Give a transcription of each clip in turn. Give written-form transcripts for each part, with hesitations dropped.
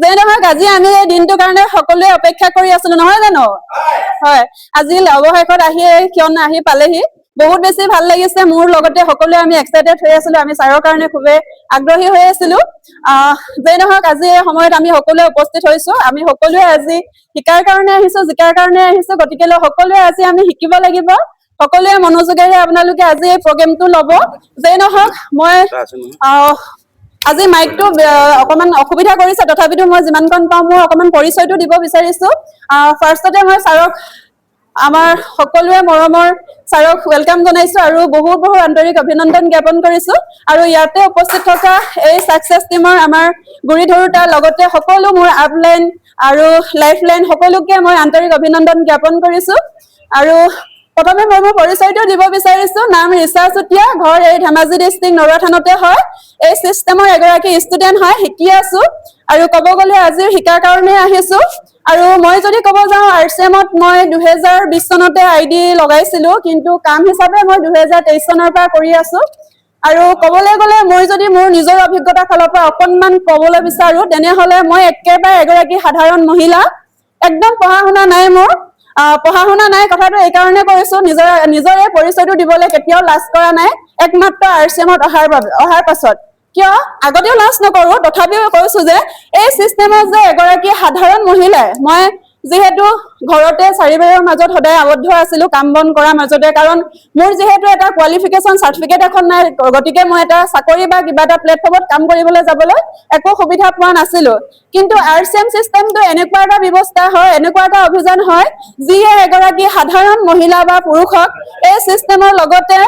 যে নহওক আজি আমি এই দিনটোৰ কাৰণে সকলোৱে অপেক্ষা কৰি আছিলো নহয় জানো হয় আজি অৱশেষত আহি পালেহি বহুত বেছি ভাল লাগিছে মোৰ লগতে সকলোৱে আমি এক্সাইটেড হৈ আছিলো আমি ছাৰৰ কাৰণে খুবেই আগ্ৰহী হৈ আছিলো যে নহওক আজি এই সময়ত আমি সকলোৱে উপস্থিত হৈছো আমি সকলোৱে আজি শিকাৰ কাৰণে আহিছো জিকাৰ কাৰণে আহিছো গতিকে সকলোৱে আজি আমি শিকিব লাগিব সকলোৱে মনোযোগেৰে আপোনালোকে আজি এই প্ৰগ্ৰামটো ল'ব যে নহওক মই আজি মাইকটো অকমান অসুবিধা কৰিছে তথাপিতো মই যিমানকণ পাওঁ মই অকমান পৰিচয়টো দিব বিচাৰিছো ফাৰ্ষ্টতে মই ছাৰক আমাৰ সকলোৱে মৰমৰ ছাৰক ওয়েলকাম জনাইছো আৰু বহুত বহুত আন্তৰিক অভিনন্দন জ্ঞাপন কৰিছো আৰু ইয়াতে উপস্থিত থকা এই সাকসেস টিমৰ আমাৰ গুৰি ধৰোতা লগতে সকলো মোৰ আপলাইন আৰু লাইফলাইন সকলোকে মই আন্তৰিক অভিনন্দন জ্ঞাপন কৰিছো আৰু প্ৰথমে মই মোৰ পৰিচয়টো দিব বিচাৰিছো নাম ৰিচা চুটিয়া ঘৰ এই ধেমাজি ডিস্ট্ৰিক্ট নৰুৱা থানতে হয় এই সিস্টেমৰ এগৰাকী ষ্টুডেন্ট হয় শিকি আছো আৰু ক'ব গ'লে আজি শিকাৰ কাৰণে আহিছো আৰু মই যদি ক'ব যাওঁ আৰচিএমত মই 2020 চনতে আইডি লগাইছিলো কিন্তু কাম হিচাপে মই 2023 চনৰ পৰা কৰি আছো আৰু ক'বলৈ গ'লে মই যদি মোৰ নিজৰ অভিজ্ঞতা ফালৰ পৰা অকনমান ক'বলৈ বিচাৰো তেনেহ'লে মই একেবাৰে এগৰাকী সাধাৰণ মহিলা একদম পঢ়া শুনা নাই মোৰ পঢ়া শুনা নাই কথাটো এই কাৰণে কৈছো নিজৰে পৰিচয়টো দিবলৈ কেতিয়াও লাজ কৰা নাই একমাত্ৰ আৰচিএমত অহাৰ পাছত কিয় আগতেও লাজ নকৰো তথাপিও কৈছো যে এই সিস্টেমত যে এগৰাকী সাধাৰণ মহিলাই মই যেহেতু ঘৰতে চাৰিবেৰৰ মাজত সদায় আবদ্ধ আছিলো কাম বন কৰাৰ মাজতে কাৰণ মোৰ যেহেতু এটা কোৱালিফিকেশন সাৰ্টিফিকেট এখন নাই গতিকে মই এটা চাকৰি বা কিবা এটা প্লেটফৰ্মত কাম কৰিবলৈ যাবলৈ একো সুবিধা পোৱা নাছিলো কিন্তু আৰচিএম সিস্টেমটো এনেকুৱা এটা ব্যৱস্থা হয় এনেকুৱা এটা অভিযান হয় যিয়ে এগৰাকী সাধাৰণ মহিলা বা পুৰুষক এই সিস্টেমৰ লগতে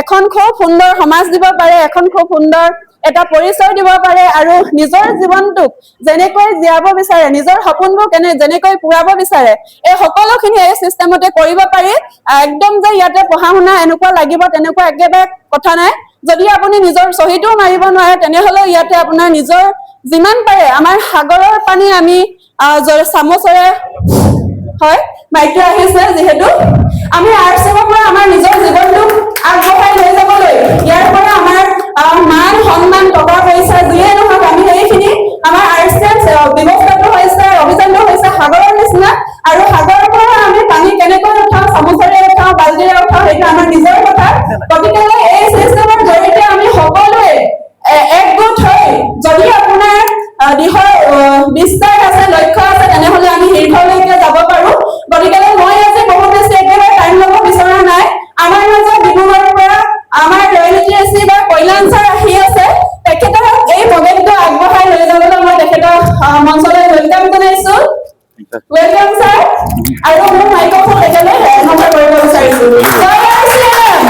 এখন খুব সুন্দৰ সমাজ দিব পাৰে এখন খুব সুন্দৰ এটা পৰিচয় দিব পাৰে আৰু নিজৰ জীৱনটোক যেনেকৈ জীয়াব বিচাৰে নিজৰ সপোনবোৰ যেনেকৈ পূৰাব বিচাৰে এই সকলোখিনি এই সিস্টেমতে কৰিব পাৰি একদম যে ইয়াতে পঢ়া শুনা এনেকুৱা লাগিব তেনেকুৱা একেবাৰে কথা নাই যদি আপুনি নিজৰ সহিটো মাৰিব নোৱাৰে তেনেহলে ইয়াতে আপোনাৰ নিজৰ যিমান পাৰে আমাৰ সাগৰৰ পানী আমি চামুচৰে হয় মাইকটো আহিছে যেহেতু আমি আৰচিএমৰ পৰা আমাৰ নিজৰ জীৱনটোক আগবঢ়াই লৈ যাবলৈ ইয়াৰ পৰা আমাৰ মান সন্মান টকা পইচা যিয়ে নহওক আমি সেইখিনি আমাৰ আৰচিএম ব্যৱস্থাটো হৈছে অভিযানটো হৈছে সাগৰৰ নিচিনা আৰু সাগৰৰ পৰা আমি পানী কেনেকৈ উঠাওঁ চামুচেৰে উঠাওঁ বাল্টিৰে উঠাওঁ সেইটো আমাৰ নিজৰ কথা গতিকে এই চিষ্টেমৰ জৰিয়তে আমি সকলোৱে একগোট হৈ যদি আপোনাৰ দিশৰ বিশ্বাস আছে লক্ষ্য আছে তেনেহলে আমি শীৰ্ষলৈকে যাব পাৰো গতিকে মই আজি বহুত বেছি একেবাৰে টাইম ল'ব বিচৰা নাই আমাৰ মাজত ডিব্ৰুগড়ৰ পৰা আমাৰ ৰয়েলিটি বা কল্যাণ ছাৰ আহি আছে তেখেতক এই প্ৰজেক্টটো আগবঢ়াই লৈ যাবলৈ মই তেখেতক মঞ্চলৈ ওয়েলকাম জনাইছো ওয়েলকাম ছাৰ আৰু মোৰ মাইক্ৰফোন একেবাৰে হেণ্ডঅভাৰ কৰিব বিচাৰিছো জয় আৰচিএম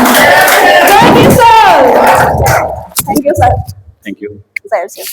জয় Kishore thank you sir Thank you. জয় আৰচিএম